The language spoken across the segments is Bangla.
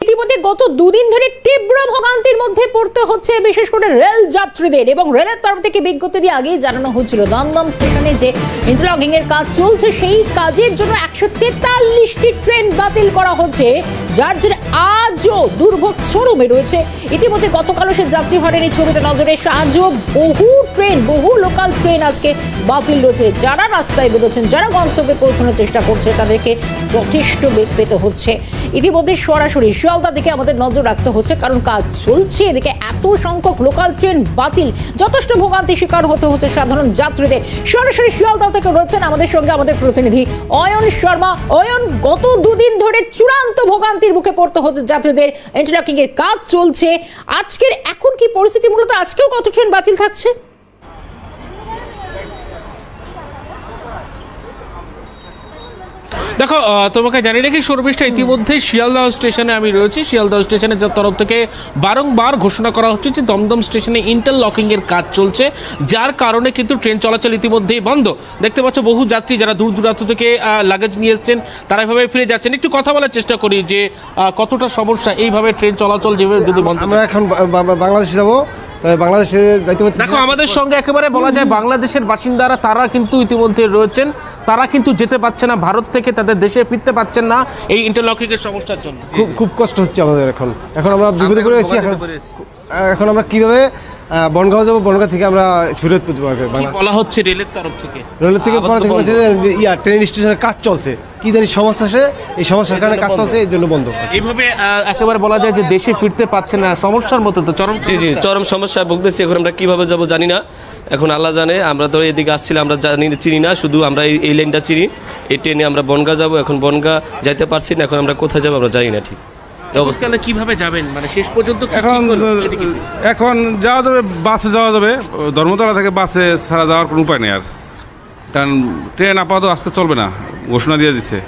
ইতিমধ্যে গত দুদিন ধরে তীব্র ভোগান্তির মধ্যে পড়তে হচ্ছে বিশেষ করে রেল যাত্রীদের, এবং রেলের তরফ থেকে বিজ্ঞপ্তি দিয়ে আগেই জানানো হচ্ছিল দমদম স্টেশনে যে ইন্টারলকিং এর কাজ চলছে সেই কাজের জন্য 143টি ট্রেন বাতিল করা হচ্ছে, যার জন্য আজও দুর্ভোগ চরমে রয়েছে। ইতিমধ্যে গতকালও সে যাত্রী হয়রানির এই ছবিটা নজরে এসে আজও বহু লোকাল ট্রেন আজকে বাতিল রয়েছে। যারা রাস্তায় বেরোচ্ছেন, যারা গন্তব্যে পৌঁছানোর চেষ্টা করছে তাদেরকে যথেষ্ট বেগ পেতে হচ্ছে। ইতিমধ্যে সরাসরি শিয়ালদা দিকে আমাদের নজর রাখতে হচ্ছে, কারণ কাজ চলছে, এদিকে এত সংখ্যক লোকাল ট্রেন বাতিল, যথেষ্ট ভোগান্তি শিকার হতে হচ্ছে সাধারণ যাত্রীদের। সরাসরি শিয়ালদা থেকে রয়েছেন আমাদের সঙ্গে আমাদের প্রতিনিধি অয়ন শর্মা। অয়ন, গত দুদিন ধরে চূড়ান্ত ভোগান্তির মুখে পড়তে হচ্ছে যাত্রীদের, ইন্টারলকিং এর কাজ চলছে। আজকের এখন কি পরিস্থিতি, মূলত আজকেও কত ট্রেন বাতিল থাকছে? দেখো, তোমাকে জানিয়ে রাখি শর্মিষ্ঠা, ইতিমধ্যে শিয়ালদহ স্টেশনে আমি রয়েছি। শিয়ালদহ স্টেশনের তরফ থেকে বারংবার ঘোষণা করা হচ্ছে যে দমদম স্টেশনে ইন্টারলকিং এর কাজ চলছে, যার কারণে কিন্তু ট্রেন চলাচল ইতিমধ্যেই বন্ধ। দেখতে পাচ্ছ বহু যাত্রী যারা দূর দূরান্ত থেকে লাগেজ নিয়ে এসছেন তারা এভাবে ফিরে যাচ্ছেন। একটু কথা বলার চেষ্টা করি যে কতটা সমস্যা এইভাবে ট্রেন চলাচল যেভাবে যদি বন্ধ। আমরা এখন বাংলাদেশে যাবো, বাংলাদেশে যাইতে পারছি। দেখো, আমাদের সঙ্গে একেবারে বলা যায় বাংলাদেশের বাসিন্দারা তারা কিন্তু ইতিমধ্যে রয়েছেন, তারা কিন্তু যেতে পারছে না ভারত থেকে, তাদের দেশে ফিরতে পারছেন না এই ইন্টারলকিং এর সমস্যার জন্য। খুব কষ্ট হচ্ছে আমাদের। এখন আমরা বিপদে পড়ে এসেছি। এখন আমরা কিভাবে বনগাঁও যাবো, বনগাঁ থেকে আমরা শরীয়তপুর যাবো। বলা হচ্ছে রেলের তরফ থেকে ট্রেন স্টেশনের কাজ চলছে, কি জানি সমস্যা, এই সমস্যার কারণে কাজ চলছে, এই জন্য বন্ধ। এইভাবে একেবারে বলা যায় যে দেশে ফিরতে পারছে না, সমস্যার মতো তো চরম। জি চরম সমস্যায় ভুগতেছি। এখন আমরা কিভাবে যাব জানি না, এখন আল্লাহ জানে। আমরা তো এদিকে আসছিলাম, আমরা চিনি না, শুধু আমরা এই লাইনটা চিনি। এই ট্রেনে আমরা বনগাঁ যাবো, এখন বনগাঁ যাইতে পারছি না, এখন আমরা কোথায় যাবো আমরা জানি না। ঠিক অবস্থানে কিভাবে যাবেন, মানে শেষ পর্যন্ত এখন যাওয়া যাবে, বাসে যাওয়া যাবে। ধর্মতলা থেকে বাসে ছাড়া যাওয়ার কোনো উপায় নেই আর, কারণ ট্রেন আপাতত আজকে চলবে না, ঘোষণা দিয়ে দিচ্ছে।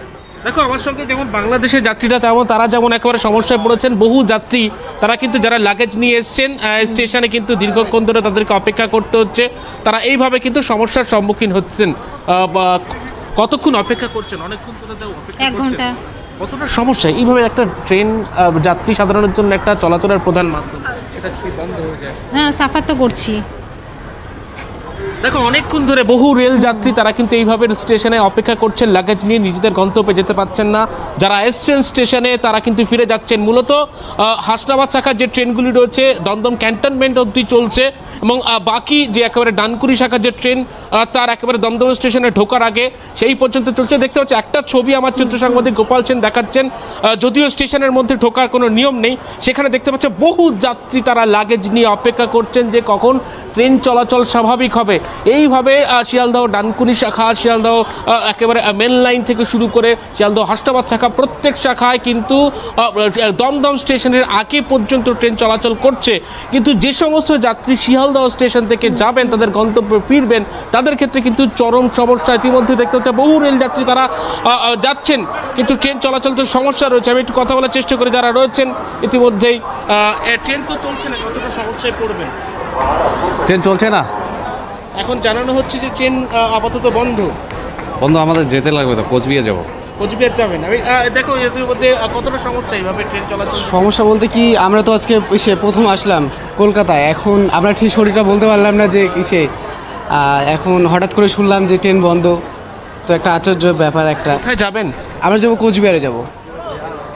দেখো, আমার সঙ্গে যেমন বাংলাদেশের যাত্রীরা তেমন তারা যেমন একেবারে সমস্যায় পড়েছেন। বহু যাত্রী তারা কিন্তু যারা লাগেজ নিয়ে এসছেন স্টেশনে কিন্তু দীর্ঘক্ষণ ধরে তাদেরকে অপেক্ষা করতে হচ্ছে, তারা এইভাবে কিন্তু সমস্যার সম্মুখীন হচ্ছেন। কতক্ষণ অপেক্ষা করছেন? অনেকক্ষণ ধরে অপেক্ষা, 1 ঘন্টা। কতটা সমস্যা এইভাবে একটা ট্রেন যাত্রী সাধারণের জন্য একটা চলাচলের প্রধান মাধ্যম, এটা কি বন্ধ হয়ে যায়? হ্যাঁ, সাফার তো করছি। দেখো, অনেকক্ষণ ধরে বহু রেল যাত্রী তারা কিন্তু এইভাবে স্টেশনে অপেক্ষা করছেন, লাগেজ নিয়ে নিজেদের গন্তব্যে যেতে পারছেন না। যারা এসছেন স্টেশনে তারা কিন্তু ফিরে যাচ্ছেন। মূলত হাসনাবাদ শাখার যে ট্রেনগুলি রয়েছে দমদম ক্যান্টনমেন্ট অবধি চলছে, এবং বাকি যে একেবারে ডানকুনি শাখার যে ট্রেন তার একেবারে দমদম স্টেশনে ঢোকার আগে সেই পর্যন্ত চলছে। দেখতে হচ্ছে একটা ছবি আমার চিত্র সাংবাদিক গোপাল সেন দেখাচ্ছেন, যদিও স্টেশনের মধ্যে ঢোকার কোনো নিয়ম নেই, সেখানে দেখতে পাচ্ছে বহু যাত্রী তারা লাগেজ নিয়ে অপেক্ষা করছেন যে কখন ট্রেন চলাচল স্বাভাবিক হবে। এইভাবে শিয়ালদহ ডানকুনি শাখা, শিয়ালদহ একেবারে মেন লাইন থেকে শুরু করে শিয়ালদহ হাসনাবাদ শাখা, প্রত্যেক শাখায় কিন্তু দমদম স্টেশনের আগে পর্যন্ত ট্রেন চলাচল করছে। কিন্তু যে সমস্ত যাত্রী শিয়ালদহ স্টেশন থেকে যাবেন, তাদের গন্তব্যে ফিরবেন, তাদের ক্ষেত্রে কিন্তু চরম সমস্যা। ইতিমধ্যে দেখতে হচ্ছে বহু রেল যাত্রী তারা যাচ্ছেন, কিন্তু ট্রেন চলাচল তো সমস্যা রয়েছে। আমি একটু কথা বলার চেষ্টা করি যারা রয়েছেন ইতিমধ্যেই। ট্রেন তো চলছে না, কতটা সমস্যায় পড়বেন? ট্রেন চলছে না, এখন জানানো হচ্ছে যে ট্রেন আপাতত বন্ধ। আমাদের যেতে লাগবে তো, কোচবিহার যাবো। কোচবিহার যাবেন? আমি দেখো এর মধ্যে কতটা সমস্যা এইভাবে ট্রেন চলাচল। সমস্যা বলতে কি, আমরা তো আজকে প্রথম আসলাম কলকাতায়, এখন আমরা ঠিক শরীরটা বলতে পারলাম না যে এখন হঠাৎ করে শুনলাম যে ট্রেন বন্ধ, তো একটা আশ্চর্য ব্যাপার। একটা কোথায় যাবেন? আমরা যাবো কোচবিহারে যাবো।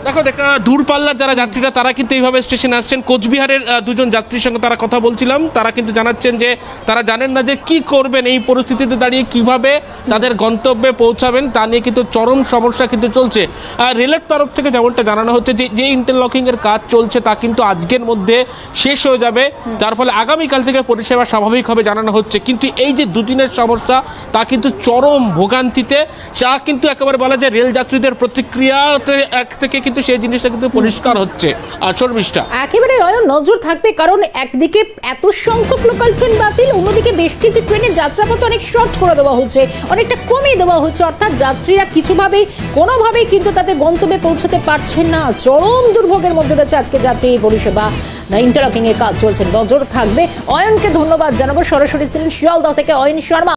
দেখো, দূরপাল্লার যারা যাত্রীরা তারা কিন্তু এইভাবে স্টেশনে আসছেন। কোচবিহারের দুজন যাত্রীর সঙ্গে তারা কথা বলছিলাম, তারা কিন্তু জানাচ্ছেন যে তারা জানেন না যে কি করবেন এই পরিস্থিতিতে দাঁড়িয়ে, কিভাবে তাদের গন্তব্যে পৌঁছাবেন তা নিয়ে কিন্তু চরম সমস্যা কিন্তু চলছে। রেলের তরফ থেকে যেমনটা জানানো হচ্ছে যে ইন্টারলকিং এর কাজ চলছে তা কিন্তু আজকের মধ্যে শেষ হয়ে যাবে, যার ফলে আগামীকাল থেকে পরিষেবা স্বাভাবিক হবে জানানো হচ্ছে। কিন্তু এই যে দুদিনের সমস্যা তা কিন্তু চরম ভোগান্তিতে, যা কিন্তু একেবারে বলা যায় রেল যাত্রীদের প্রতিক্রিয়া থেকে কিন্তু সেই জিনিসটা কিন্তু পরিষ্কার হচ্ছে। শর্মিষ্ঠা, একেবারে নজর থাকবে, কারণ একদিকে এত সংখ্যক লোকাল ট্রেন বাতিল, অন্যদিকে বেশ কিছু ট্রেনের যাত্রাপথ অনেক শর্ট করে দেওয়া হচ্ছে, অনেকটা কমিয়ে দেওয়া হচ্ছে। অর্থাৎ যাত্রীরা কোনোভাবেই কিন্তু তাদের গন্তব্যে পৌঁছতে পারছেন না। চরম দুর্ভোগের মধ্যে রয়েছে আজকে যাত্রী পরিষেবা। ইন্টারলকিং এর কাজ চলছে, নজর থাকবে। অয়নকে ধন্যবাদ জানাবো। সরাসরি ছিলেন শিয়ালদহ থেকে অয়ন শর্মা।